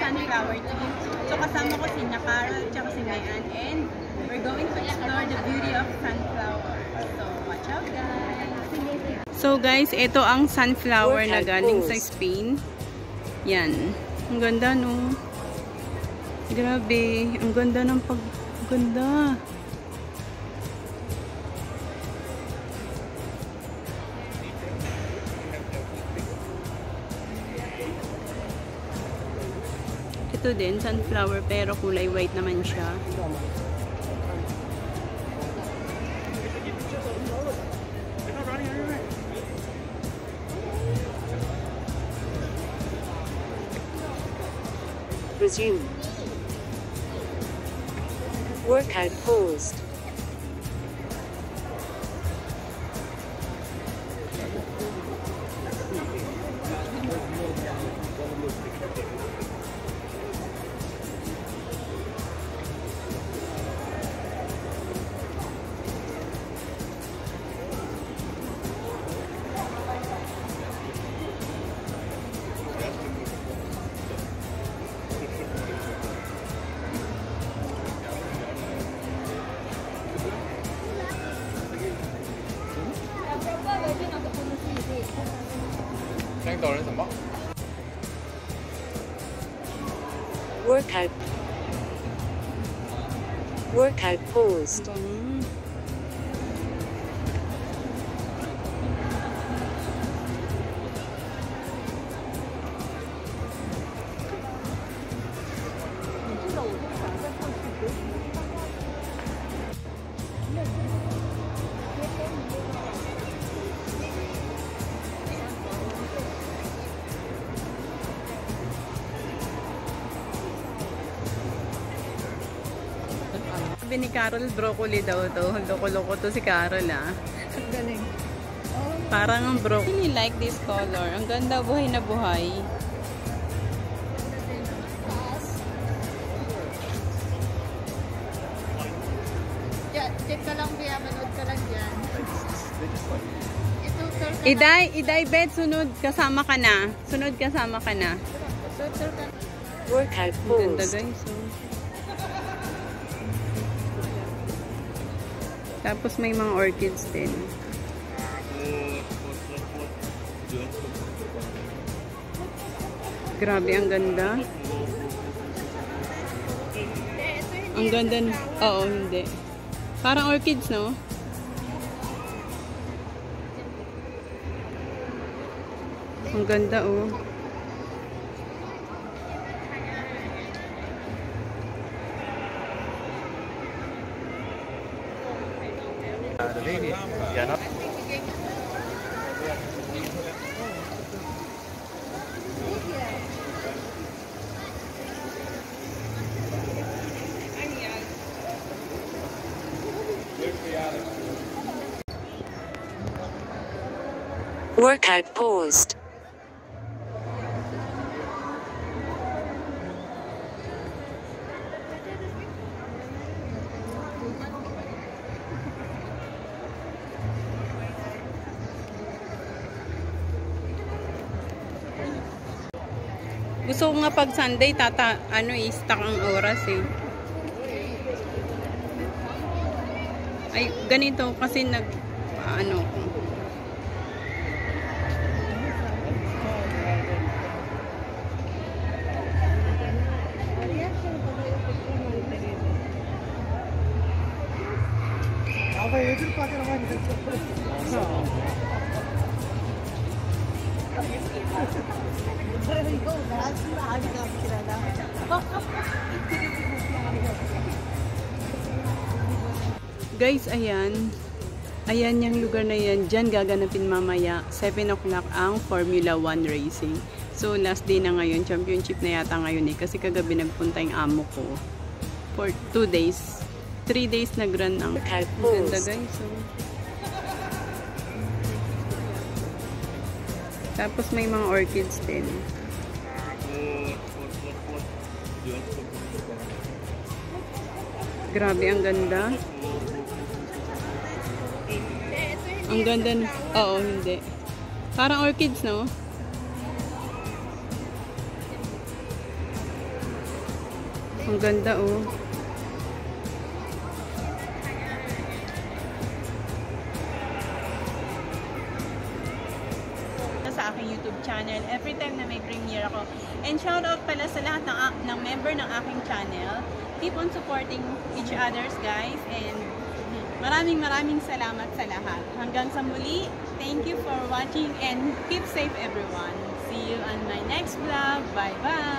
sunflower tea. So kasama ko si Carol at si Mayan, and we're going to explore the beauty of sunflower. So watch out, guys! So guys, ito ang sunflower na galing sa Spain. Yan. Ang ganda, no? Grabe. Ang ganda ng ganda. Ito din, sunflower, pero kulay white naman siya. Resume. Workout paused. Workout paused. Sabi ni Carol, broccoli daw to. Loko-loko to si Carol, ah. Galing. Parang ang broccoli. I like this color. Ang ganda, buhay na buhay. Check ka lang, Bia. Manood ka lang dyan. Iday, Bet, sunod. Kasama ka na. Sunod, kasama ka na. Workout Ang ganda, paused. guys. Oh. Tapos may mga orchids din. Grabe, ang ganda. Ang ganda. Oo, hindi. Parang orchids, no? Ang ganda, oh. Workout paused. Gusto ko nga pag Sunday, i-stack ang oras eh. Ay, ganito kasi ko. Guys, ayan. Ayan yung lugar na yan. Diyan gaganapin mamaya. 7 o'clock ang Formula 1 racing. So, last day na ngayon. Championship na yata ngayon eh. Kasi kagabi nagpunta yung amo ko. For 2 days. 3 days nag-run ang ganda, guys. So, tapos may mga orchids din. Grabe, ang ganda. Ang ganda. Oo, hindi. Parang orchids, no? Ang ganda, oh. Sa aking YouTube channel every time na may premiere ako. And shout out pala sa lahat ng member ng aking channel. Keep on supporting each others, guys. And maraming salamat sa lahat. Hanggang sa muli, thank you for watching and keep safe everyone. See you on my next vlog. Bye-bye!